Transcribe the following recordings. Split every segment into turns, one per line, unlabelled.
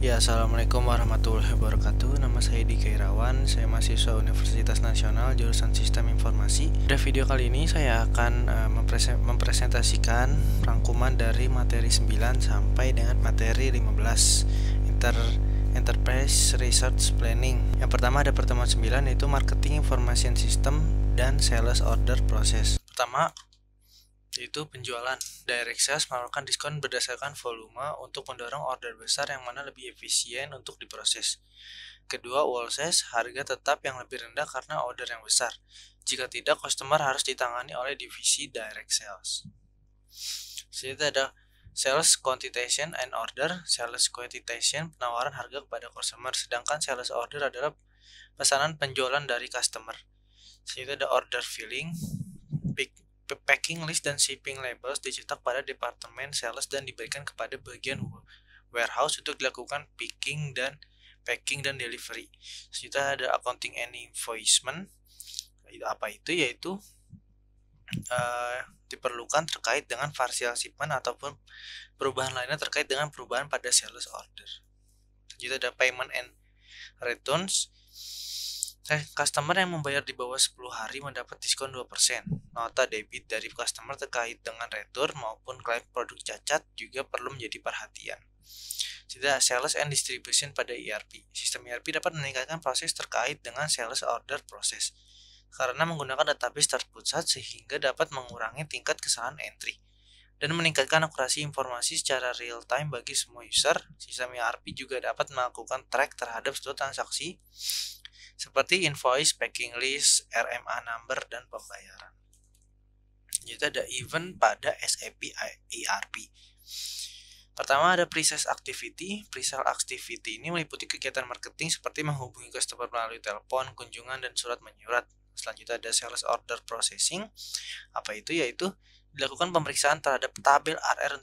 Ya, assalamualaikum warahmatullahi wabarakatuh. Nama saya Dika Irawan. Saya mahasiswa Universitas Nasional jurusan Sistem Informasi. Pada video kali ini saya akan mempresentasikan rangkuman dari materi 9 sampai dengan materi 15 Enterprise Research Planning. Yang pertama ada pertemuan 9, yaitu Marketing Information System dan Sales Order Process. Pertama, yaitu penjualan. Direct sales menawarkan diskon berdasarkan volume untuk mendorong order besar yang mana lebih efisien untuk diproses. Kedua, wall sales, harga tetap yang lebih rendah karena order yang besar. Jika tidak, customer harus ditangani oleh divisi direct sales. Selanjutnya ada sales quantitation and order. Sales quantitation, penawaran harga kepada customer, sedangkan sales order adalah pesanan penjualan dari customer. Selanjutnya ada order filling. Packing list dan shipping labels dicetak pada departemen sales dan diberikan kepada bagian warehouse untuk dilakukan packing dan delivery. Selanjutnya ada accounting and invoicement. Apa itu? Yaitu diperlukan terkait dengan partial shipment ataupun perubahan lainnya terkait dengan perubahan pada sales order. Selanjutnya ada payment and returns. Customer yang membayar di bawah 10 hari mendapat diskon 2%. Nota debit dari customer terkait dengan retur maupun klaim produk cacat juga perlu menjadi perhatian. Tidak sales and distribution pada ERP. Sistem ERP dapat meningkatkan proses terkait dengan sales order process karena menggunakan database terpusat sehingga dapat mengurangi tingkat kesalahan entry dan meningkatkan akurasi informasi secara real time bagi semua user. Sistem ERP juga dapat melakukan track terhadap seluruh transaksi seperti invoice, packing list, RMA number, dan pembayaran. Jadi ada event pada SAP ERP. Pertama ada pre-sales activity. Pre-sales activity ini meliputi kegiatan marketing seperti menghubungi customer melalui telepon, kunjungan, dan surat menyurat. Selanjutnya ada sales order processing. Apa itu? Yaitu dilakukan pemeriksaan terhadap tabel RR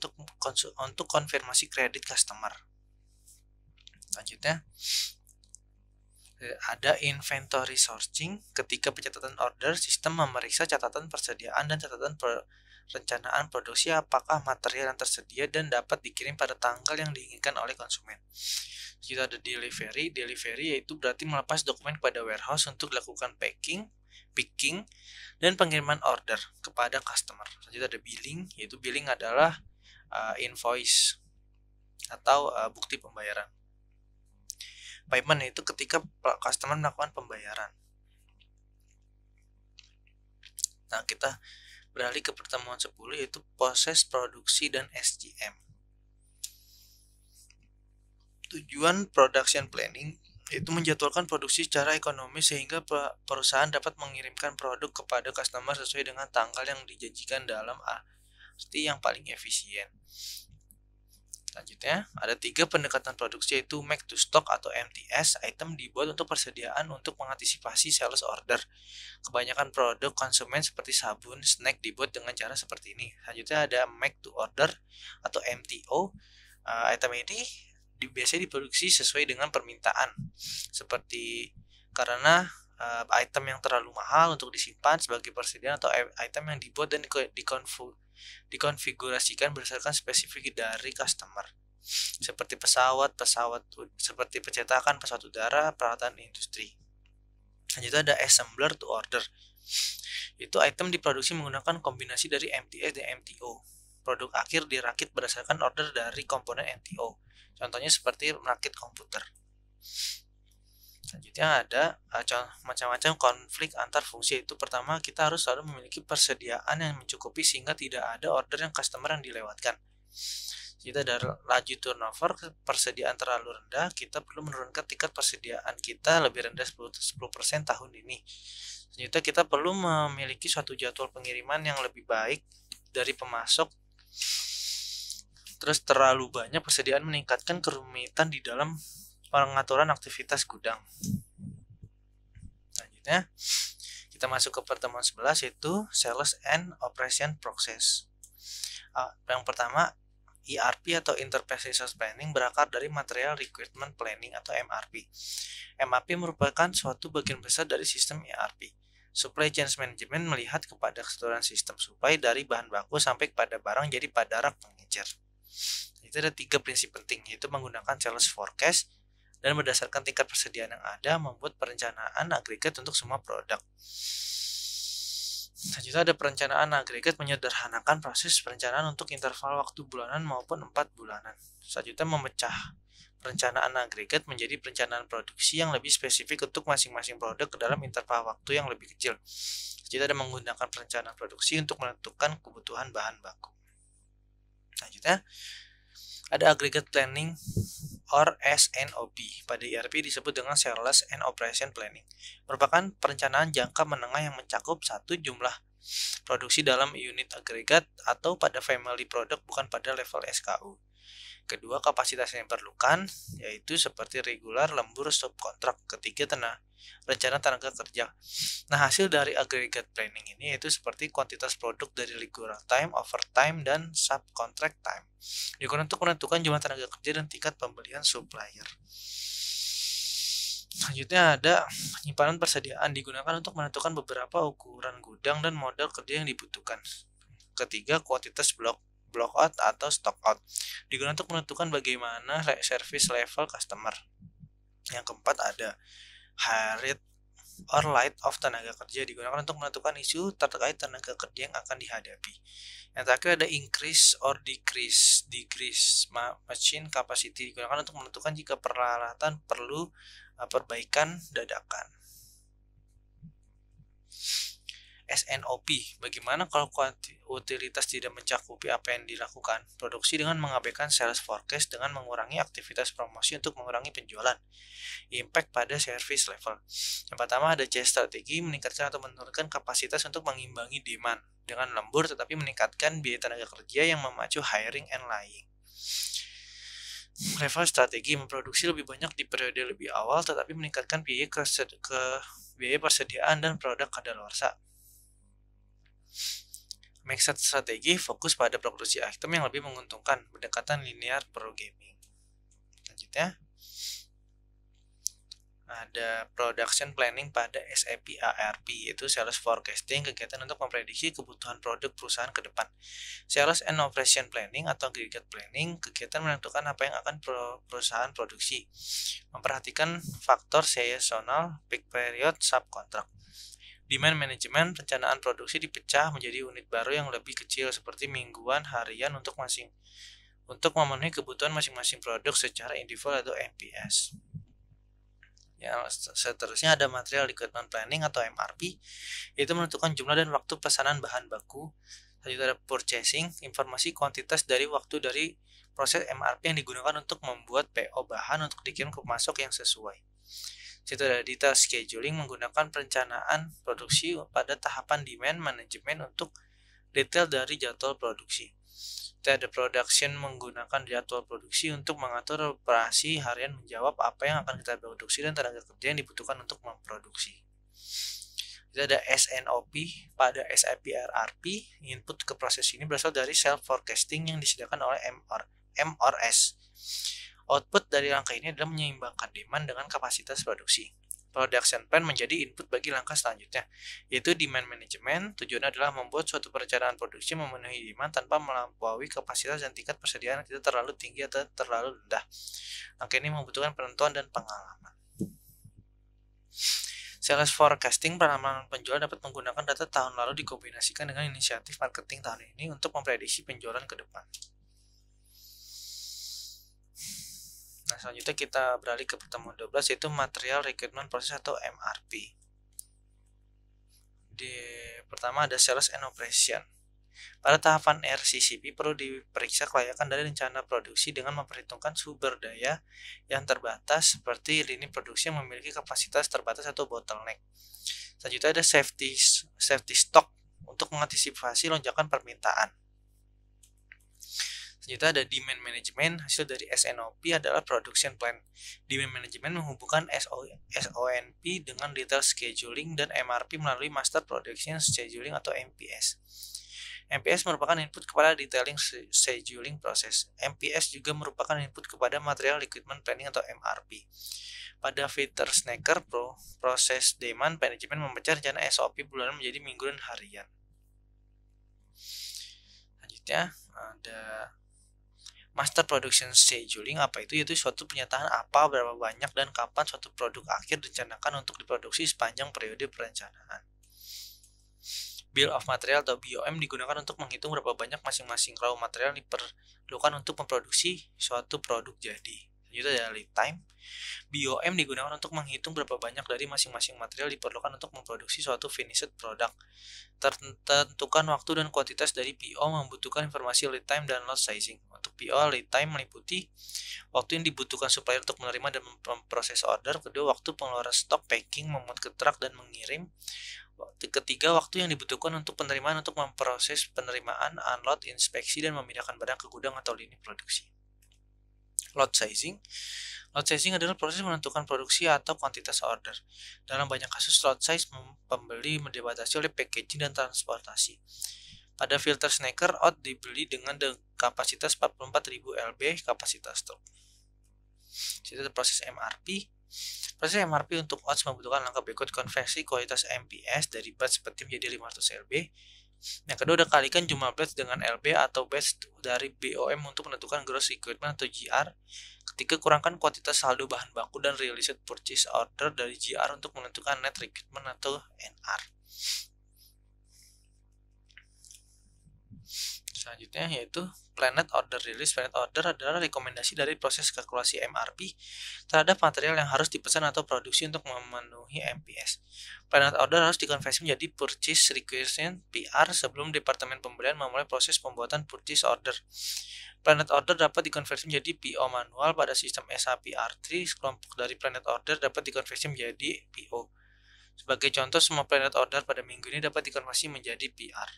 untuk konfirmasi kredit customer. Selanjutnya ada inventory sourcing. Ketika pencatatan order, sistem memeriksa catatan persediaan dan catatan perencanaan produksi apakah material yang tersedia dan dapat dikirim pada tanggal yang diinginkan oleh konsumen. Jika ada delivery yaitu berarti melepas dokumen kepada warehouse untuk dilakukan picking, dan pengiriman order kepada customer. Selanjutnya ada billing, yaitu billing adalah invoice atau bukti pembayaran. Payment itu ketika customer melakukan pembayaran. Nah, kita beralih ke pertemuan 10, yaitu proses produksi dan SGM. Tujuan production planning itu menjadwalkan produksi secara ekonomis sehingga perusahaan dapat mengirimkan produk kepada customer sesuai dengan tanggal yang dijanjikan dalam arti yang paling efisien. Selanjutnya, ada 3 pendekatan produksi, yaitu make to stock atau MTS. Item dibuat untuk persediaan untuk mengantisipasi sales order. Kebanyakan produk konsumen seperti sabun, snack dibuat dengan cara seperti ini. Selanjutnya ada make to order atau MTO. Item ini biasanya diproduksi sesuai dengan permintaan. Seperti karena item yang terlalu mahal untuk disimpan sebagai persediaan atau item yang dibuat dan dikonfigurasikan berdasarkan spesifik dari customer, seperti pesawat seperti pencetakan pesawat udara, peralatan industri. Selanjutnya ada assembler to order. Itu item diproduksi menggunakan kombinasi dari MTS dan MTO. Produk akhir dirakit berdasarkan order dari komponen MTO. Contohnya seperti merakit komputer. Selanjutnya ada macam-macam konflik antar fungsi. Itu pertama, kita harus selalu memiliki persediaan yang mencukupi sehingga tidak ada order yang customer yang dilewatkan. Kita ada laju turnover, persediaan terlalu rendah, kita perlu menurunkan tingkat persediaan kita lebih rendah 10% tahun ini. Selanjutnya kita perlu memiliki suatu jadwal pengiriman yang lebih baik dari pemasok. Terus terlalu banyak persediaan meningkatkan kerumitan di dalam pengaturan aktivitas gudang. Selanjutnya kita masuk ke pertemuan 11, yaitu Sales and Operation Process. Yang pertama, ERP atau Enterprise Resource Planning berakar dari Material Requirement Planning atau MRP. MRP merupakan suatu bagian besar dari sistem ERP. Supply Chain Management melihat kepada keseluruhan sistem supply dari bahan baku sampai kepada barang jadi pada rak pengecer. Itu ada 3 prinsip penting, yaitu menggunakan sales forecast dan berdasarkan tingkat persediaan yang ada membuat perencanaan agregat untuk semua produk. Selanjutnya ada perencanaan agregat menyederhanakan proses perencanaan untuk interval waktu bulanan maupun 4 bulanan. Selanjutnya memecah perencanaan agregat menjadi perencanaan produksi yang lebih spesifik untuk masing-masing produk ke dalam interval waktu yang lebih kecil. Selanjutnya ada menggunakan perencanaan produksi untuk menentukan kebutuhan bahan baku. Selanjutnya ada aggregate planning or SNOP. Pada ERP disebut dengan Sales and Operation Planning. Merupakan perencanaan jangka menengah yang mencakup satu jumlah produksi dalam unit agregat atau pada family product, bukan pada level SKU. Kedua, kapasitas yang diperlukan, yaitu seperti regular, lembur, subkontrak. Ketiga, rencana tenaga kerja. Nah, hasil dari aggregate planning ini yaitu seperti kuantitas produk dari regular time, overtime, dan subcontract time. Digunakan untuk menentukan jumlah tenaga kerja dan tingkat pembelian supplier. Selanjutnya ada penyimpanan persediaan, digunakan untuk menentukan beberapa ukuran gudang dan model kerja yang dibutuhkan. Ketiga, kuantitas block out atau stock out, digunakan untuk menentukan bagaimana service level customer. Yang keempat ada high rate or light of tenaga kerja, digunakan untuk menentukan isu terkait tenaga kerja yang akan dihadapi. Yang terakhir ada increase or decrease machine capacity, digunakan untuk menentukan jika peralatan perlu perbaikan dadakan. SNOP, bagaimana kalau utilitas tidak mencakupi apa yang dilakukan? Produksi dengan mengabaikan sales forecast dengan mengurangi aktivitas promosi untuk mengurangi penjualan. Impact pada service level. Yang pertama ada C strategi, meningkatkan atau menurunkan kapasitas untuk mengimbangi demand dengan lembur tetapi meningkatkan biaya tenaga kerja yang memacu hiring and laying. Level strategi, memproduksi lebih banyak di periode lebih awal tetapi meningkatkan biaya persediaan dan produk kadaluarsa. Mixed strategi, fokus pada produksi item yang lebih menguntungkan, pendekatan linear programming. Selanjutnya ada production planning pada SAP ERP, yaitu sales forecasting, kegiatan untuk memprediksi kebutuhan produk perusahaan ke depan. Sales and operation planning atau aggregate planning, kegiatan menentukan apa yang akan perusahaan produksi. Memperhatikan faktor seasonal, peak period, subkontrak. Demand management, perencanaan produksi dipecah menjadi unit baru yang lebih kecil seperti mingguan, harian untuk memenuhi kebutuhan masing-masing produk secara individual atau MPS. Yang seterusnya ada material requirement planning atau MRP, yaitu menentukan jumlah dan waktu pesanan bahan baku. Selanjutnya ada purchasing, informasi kuantitas dari waktu dari proses MRP yang digunakan untuk membuat PO bahan untuk dikirim ke pemasok yang sesuai. Situ ada detail scheduling, menggunakan perencanaan produksi pada tahapan demand management untuk detail dari jadwal produksi. Kita ada production, menggunakan jadwal produksi untuk mengatur operasi harian, menjawab apa yang akan kita produksi dan tenaga kerja yang dibutuhkan untuk memproduksi. Kita ada SNOP pada SAP ERP, input ke proses ini berasal dari self forecasting yang disediakan oleh MRS. Output dari langkah ini adalah menyeimbangkan demand dengan kapasitas produksi. Production plan menjadi input bagi langkah selanjutnya, yaitu demand management. Tujuannya adalah membuat suatu perencanaan produksi memenuhi demand tanpa melampaui kapasitas dan tingkat persediaan yang tidak terlalu tinggi atau terlalu rendah. Langkah ini membutuhkan penentuan dan pengalaman. Sales forecasting, penanaman penjualan dapat menggunakan data tahun lalu dikombinasikan dengan inisiatif marketing tahun ini untuk memprediksi penjualan ke depan. Nah, selanjutnya kita beralih ke pertemuan 12, yaitu material requirement process atau MRP. Pertama ada sales and operation. Pada tahapan RCCP perlu diperiksa kelayakan dari rencana produksi dengan memperhitungkan sumber daya yang terbatas seperti lini produksi yang memiliki kapasitas terbatas atau bottleneck. Selanjutnya ada safety stock untuk mengantisipasi lonjakan permintaan. Selanjutnya ada demand management, hasil dari SNOP adalah production plan. Demand management menghubungkan SONP dengan detail scheduling dan MRP melalui master production scheduling atau MPS. MPS merupakan input kepada detailing scheduling proses. MPS juga merupakan input kepada material requirement planning atau MRP. Pada Peter Snacker proses demand management memecah rencana SOP bulanan menjadi minggu dan harian. Selanjutnya ada Master Production Scheduling apa itu? Yaitu suatu pernyataan apa, berapa banyak, dan kapan suatu produk akhir direncanakan untuk diproduksi sepanjang periode perencanaan. Bill of Material atau BOM digunakan untuk menghitung berapa banyak masing-masing raw material diperlukan untuk memproduksi suatu produk jadi. Selanjutnya ada lead time. BOM digunakan untuk menghitung berapa banyak dari masing-masing material diperlukan untuk memproduksi suatu finished product. Tentukan waktu dan kuantitas dari PO membutuhkan informasi lead time dan lot sizing. Untuk PO, lead time meliputi waktu yang dibutuhkan supplier untuk menerima dan memproses order. Kedua, waktu pengeluaran stok, packing, memuat ke truk, dan mengirim. Ketiga, waktu yang dibutuhkan untuk penerimaan untuk memproses penerimaan, unload, inspeksi, dan memindahkan barang ke gudang atau lini produksi. Lot sizing. Lot sizing adalah proses menentukan produksi atau kuantitas order. Dalam banyak kasus, lot size pembeli dibatasi oleh packaging dan transportasi. Pada filter snacker, OAT dibeli dengan kapasitas 44.000 lb kapasitas stok. Itu proses MRP. Proses MRP untuk OAT membutuhkan langkah berikut: konversi kualitas MPS dari batch peti menjadi 500 lb. Yang kedua, ada kalikan jumlah batch dengan LB atau batch dari BOM untuk menentukan gross requirement atau GR. Ketiga, kurangkan kuantitas saldo bahan baku dan realized purchase order dari GR untuk menentukan net requirement atau NR. Selanjutnya yaitu Planned Order Release. Planned Order adalah rekomendasi dari proses kalkulasi MRP terhadap material yang harus dipesan atau produksi untuk memenuhi MPS. Planned Order harus dikonversi menjadi Purchase Requisition PR sebelum Departemen Pembelian memulai proses pembuatan Purchase Order. Planned Order dapat dikonversi menjadi PO manual pada sistem SAP R3. Kelompok dari Planned Order dapat dikonversi menjadi PO. Sebagai contoh, semua Planned Order pada minggu ini dapat dikonversi menjadi PR.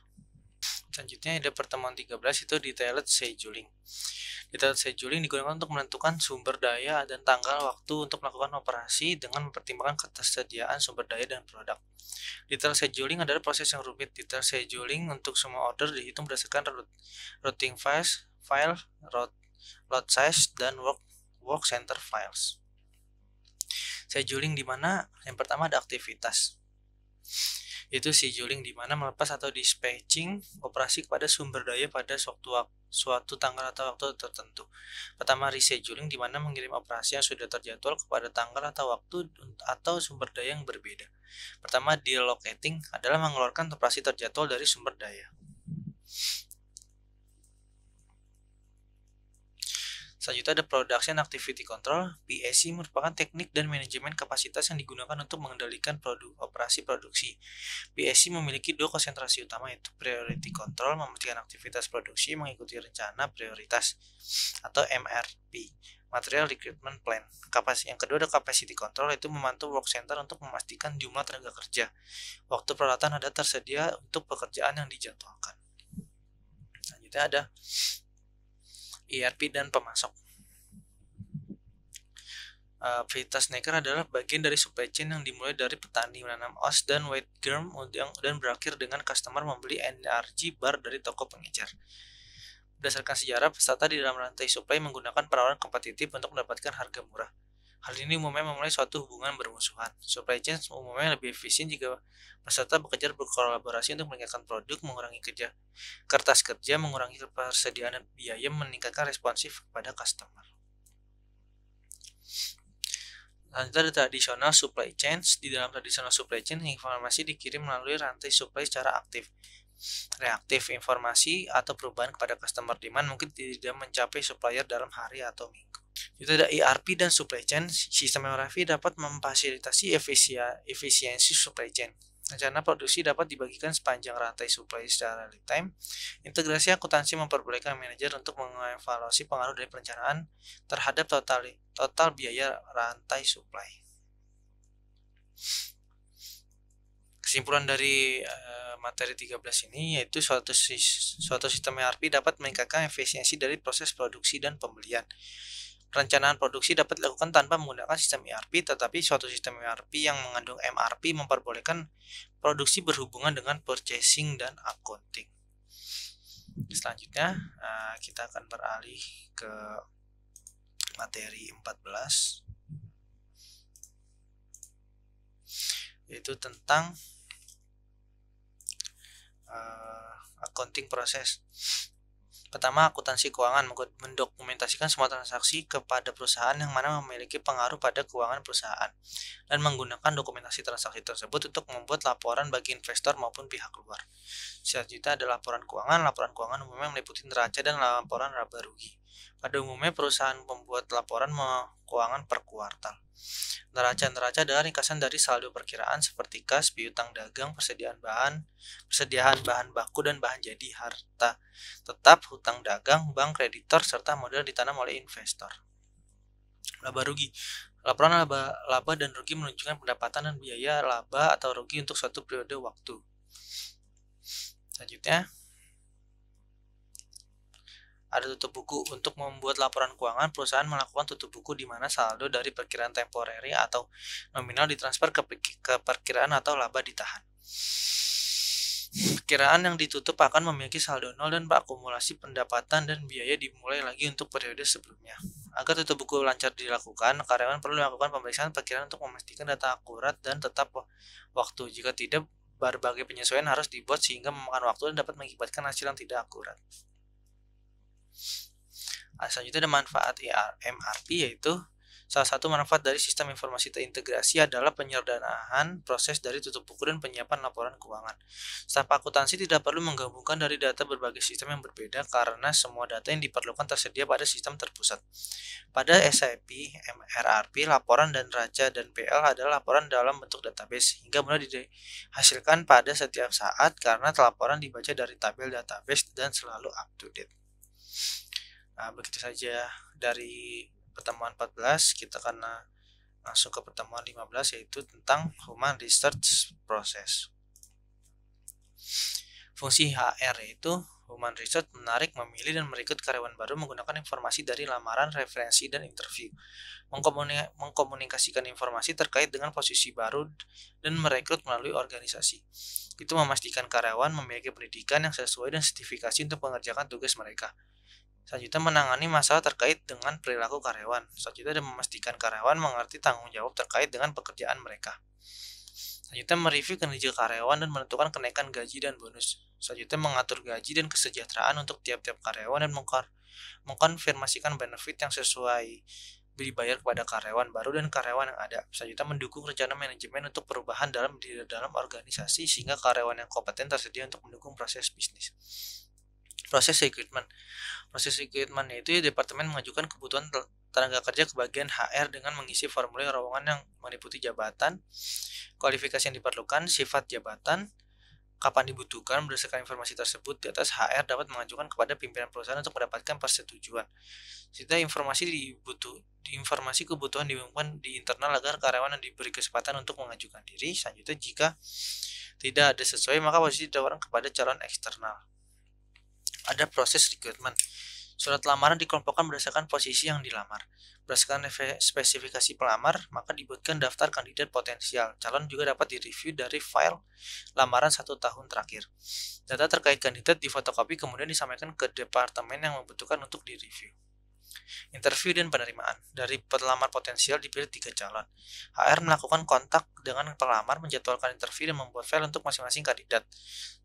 Selanjutnya ada pertemuan 13, itu Detailed Scheduling. Detailed Scheduling digunakan untuk menentukan sumber daya dan tanggal waktu untuk melakukan operasi dengan mempertimbangkan ketersediaan sumber daya dan produk. Detailed Scheduling adalah proses yang rumit. Detailed Scheduling untuk semua order dihitung berdasarkan routing files, load size, dan work center files. Scheduling di mana yang pertama ada aktivitas. Itu scheduling di mana melepas atau dispatching operasi kepada sumber daya pada suatu tanggal atau waktu tertentu. Pertama, rescheduling di mana mengirim operasi yang sudah terjadwal kepada tanggal atau waktu atau sumber daya yang berbeda. Pertama, delocating adalah mengeluarkan operasi terjadwal dari sumber daya. Selanjutnya ada Production Activity Control. PAC merupakan teknik dan manajemen kapasitas yang digunakan untuk mengendalikan operasi produksi. PAC memiliki dua konsentrasi utama, yaitu Priority Control, memastikan aktivitas produksi mengikuti rencana prioritas atau MRP, Material Recruitment Plan. Yang kedua ada Capacity Control, yaitu membantu work center untuk memastikan jumlah tenaga kerja, waktu peralatan ada tersedia untuk pekerjaan yang dijadwalkan. Selanjutnya ada ERP dan pemasok. Aktivitas snacker adalah bagian dari supply chain yang dimulai dari petani menanam oats dan wheat germ dan berakhir dengan customer membeli energy bar dari toko pengecer. Berdasarkan sejarah, peserta di dalam rantai supply menggunakan penawaran kompetitif untuk mendapatkan harga murah. Hal ini umumnya memulai suatu hubungan bermusuhan. Supply chain umumnya lebih efisien jika peserta bekerja berkolaborasi untuk meningkatkan produk, mengurangi kertas kerja, mengurangi persediaan dan biaya, meningkatkan responsif kepada customer. Selanjutnya ada traditional supply chains. Di dalam traditional supply chain, informasi dikirim melalui rantai supply secara aktif. Reaktif, informasi atau perubahan kepada customer demand mungkin tidak mencapai supplier dalam hari atau minggu. Itu ada ERP dan supply chain. Sistem ERP dapat memfasilitasi efisiensi supply chain. Rencana produksi dapat dibagikan sepanjang rantai supply secara real time. Integrasi akuntansi memperbolehkan manajer untuk mengevaluasi pengaruh dari perencanaan terhadap total biaya rantai supply. Kesimpulan dari materi 13 ini yaitu suatu sistem ERP dapat meningkatkan efisiensi dari proses produksi dan pembelian. Perencanaan produksi dapat dilakukan tanpa menggunakan sistem ERP, tetapi suatu sistem ERP yang mengandung MRP memperbolehkan produksi berhubungan dengan purchasing dan accounting. Selanjutnya, kita akan beralih ke materi 14, yaitu tentang accounting proses. Pertama, akuntansi keuangan mendokumentasikan semua transaksi kepada perusahaan yang mana memiliki pengaruh pada keuangan perusahaan dan menggunakan dokumentasi transaksi tersebut untuk membuat laporan bagi investor maupun pihak luar. Selanjutnya ada laporan keuangan. Laporan keuangan umumnya meliputi neraca dan laporan laba rugi. Pada umumnya perusahaan membuat laporan keuangan per kuartal. Neraca adalah ringkasan dari saldo perkiraan seperti kas, piutang dagang, persediaan bahan baku dan bahan jadi, harta tetap, hutang dagang, bank kreditor, serta modal ditanam oleh investor. Laba rugi. Laporan laba dan rugi menunjukkan pendapatan dan biaya laba atau rugi untuk suatu periode waktu. Selanjutnya, ada tutup buku. Untuk membuat laporan keuangan, perusahaan melakukan tutup buku di mana saldo dari perkiraan temporary atau nominal ditransfer ke perkiraan atau laba ditahan. Perkiraan yang ditutup akan memiliki saldo nol dan akumulasi pendapatan dan biaya dimulai lagi untuk periode sebelumnya. Agar tutup buku lancar dilakukan, karyawan perlu melakukan pemeriksaan perkiraan untuk memastikan data akurat dan tetap waktu. Jika tidak, berbagai penyesuaian harus dibuat sehingga memakan waktu dan dapat mengakibatkan hasil yang tidak akurat. Selanjutnya ada manfaat MRP, yaitu salah satu manfaat dari sistem informasi terintegrasi adalah penyederhanaan proses dari tutup buku dan penyiapan laporan keuangan. Staf akuntansi tidak perlu menggabungkan dari data berbagai sistem yang berbeda karena semua data yang diperlukan tersedia pada sistem terpusat. Pada SAP MRP, laporan dan neraca dan PL adalah laporan dalam bentuk database hingga mudah dihasilkan pada setiap saat karena laporan dibaca dari tabel database dan selalu up to date. Nah, begitu saja dari pertemuan 14, kita akan langsung ke pertemuan 15, yaitu tentang Human Research Process. Fungsi HR yaitu Human Research menarik, memilih, dan merekrut karyawan baru menggunakan informasi dari lamaran, referensi, dan interview. Mengkomunikasikan informasi terkait dengan posisi baru dan merekrut melalui organisasi. Itu memastikan karyawan memiliki pendidikan yang sesuai dan sertifikasi untuk mengerjakan tugas mereka. Selanjutnya, menangani masalah terkait dengan perilaku karyawan. Selanjutnya, ada memastikan karyawan mengerti tanggung jawab terkait dengan pekerjaan mereka. Selanjutnya, mereview kinerja karyawan dan menentukan kenaikan gaji dan bonus. Selanjutnya, mengatur gaji dan kesejahteraan untuk tiap-tiap karyawan dan mengkonfirmasikan benefit yang sesuai dibayar kepada karyawan baru dan karyawan yang ada. Selanjutnya, mendukung rencana manajemen untuk perubahan dalam organisasi sehingga karyawan yang kompeten tersedia untuk mendukung proses bisnis. Proses rekrutmen. Proses rekrutmen yaitu departemen mengajukan kebutuhan tenaga kerja ke bagian HR dengan mengisi formulir lowongan yang meliputi jabatan, kualifikasi yang diperlukan, sifat jabatan, kapan dibutuhkan. Berdasarkan informasi tersebut di atas, HR dapat mengajukan kepada pimpinan perusahaan untuk mendapatkan persetujuan. Sehingga informasi kebutuhan diumumkan di internal agar karyawan diberi kesempatan untuk mengajukan diri. Selanjutnya, jika tidak ada sesuai, maka posisi ditawarkan kepada calon eksternal. Ada proses rekrutmen. Surat lamaran dikelompokkan berdasarkan posisi yang dilamar. Berdasarkan spesifikasi pelamar, maka dibuatkan daftar kandidat potensial. Calon juga dapat direview dari file lamaran 1 tahun terakhir. Data terkait kandidat difotokopi kemudian disampaikan ke departemen yang membutuhkan untuk direview. Interview dan penerimaan. Dari pelamar potensial dipilih 3 calon. HR melakukan kontak dengan pelamar, menjadwalkan interview, dan membuat file untuk masing-masing kandidat.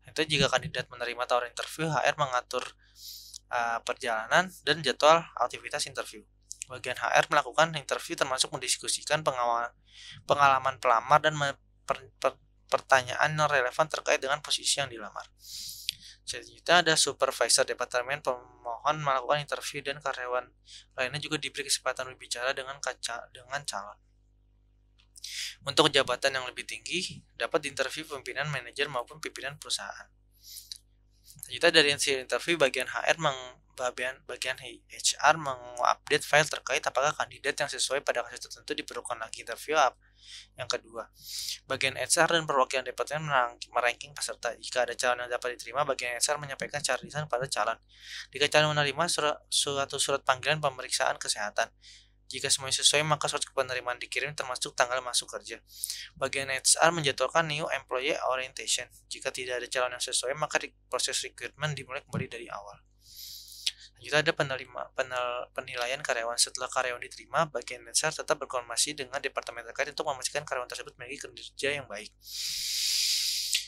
Itu jika kandidat menerima tawaran interview, HR mengatur perjalanan dan jadwal aktivitas interview. Bagian HR melakukan interview termasuk mendiskusikan pengalaman pelamar dan pertanyaan yang relevan terkait dengan posisi yang dilamar. Selanjutnya ada supervisor. Departemen pemohon melakukan interview dan karyawan lainnya juga diberi kesempatan berbicara dengan calon. Untuk jabatan yang lebih tinggi, dapat diinterview pimpinan, manajer, maupun pimpinan perusahaan. Selanjutnya dari hasil interview, bagian HR mengupdate file terkait apakah kandidat yang sesuai pada kasus tertentu diperlukan lagi interview. Yang kedua, bagian HR dan perwakilan departemen meranking peserta. Jika ada calon yang dapat diterima, bagian HR menyampaikan secara lisan pada calon. Jika calon menerima, surat panggilan pemeriksaan kesehatan. Jika semuanya sesuai, maka surat penerimaan dikirim termasuk tanggal masuk kerja. Bagian HR menjadwalkan new employee orientation. Jika tidak ada calon yang sesuai, maka proses rekrutmen dimulai kembali dari awal. Selanjutnya ada penilaian karyawan. Setelah karyawan diterima, bagian HR tetap berkoordinasi dengan departemen terkait untuk memastikan karyawan tersebut memiliki kinerja yang baik.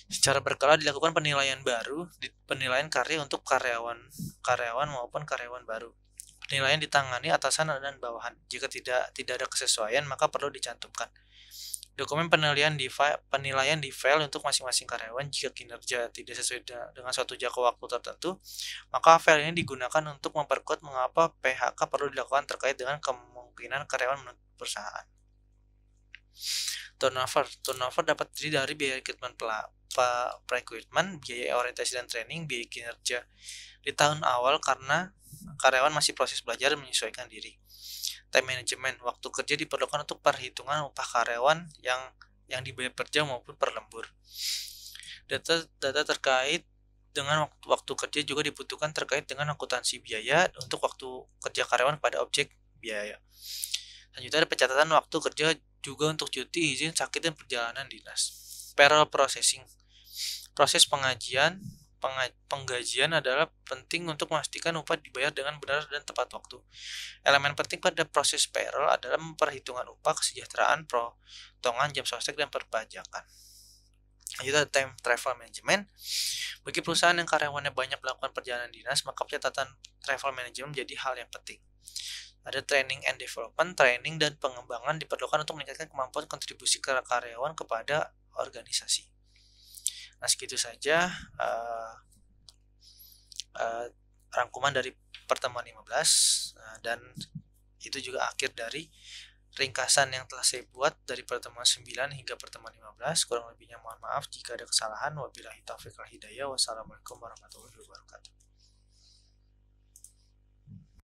Secara berkala dilakukan penilaian baru, penilaian karya untuk karyawan maupun karyawan baru. Penilaian ditangani atasan dan bawahan. Jika tidak ada kesesuaian, maka perlu dicantumkan. Dokumen penilaian di file untuk masing-masing karyawan. Jika kinerja tidak sesuai dengan suatu jangka waktu tertentu, maka file ini digunakan untuk memperkuat mengapa PHK perlu dilakukan terkait dengan kemungkinan karyawan menutup perusahaan. Turnover dapat terdiri dari biaya rekrutmen perekrutmen, biaya orientasi dan training, biaya kinerja di tahun awal karena karyawan masih proses belajar dan menyesuaikan diri. Time management, waktu kerja diperlukan untuk perhitungan upah karyawan yang dibayar per jam maupun per lembur. Data terkait dengan waktu kerja juga dibutuhkan terkait dengan akuntansi biaya untuk waktu kerja karyawan pada objek biaya. Selanjutnya ada pencatatan waktu kerja juga untuk cuti, izin, sakit, dan perjalanan dinas. Payroll processing. Proses penggajian adalah penting untuk memastikan upah dibayar dengan benar dan tepat waktu. Elemen penting pada proses payroll adalah memperhitungkan upah, kesejahteraan, potongan jam sostek, dan perpajakan. Lanjut time travel management. Bagi perusahaan yang karyawannya banyak melakukan perjalanan dinas, maka pencatatan travel management menjadi hal yang penting. Ada training and development, training dan pengembangan diperlukan untuk meningkatkan kemampuan kontribusi karyawan kepada organisasi. Nah, segitu saja rangkuman dari pertemuan 15 dan itu juga akhir dari ringkasan yang telah saya buat dari pertemuan 9 hingga pertemuan 15. Kurang lebihnya mohon maaf jika ada kesalahan. Wabillahi taufiq wal hidayah. Wassalamualaikum warahmatullahi wabarakatuh.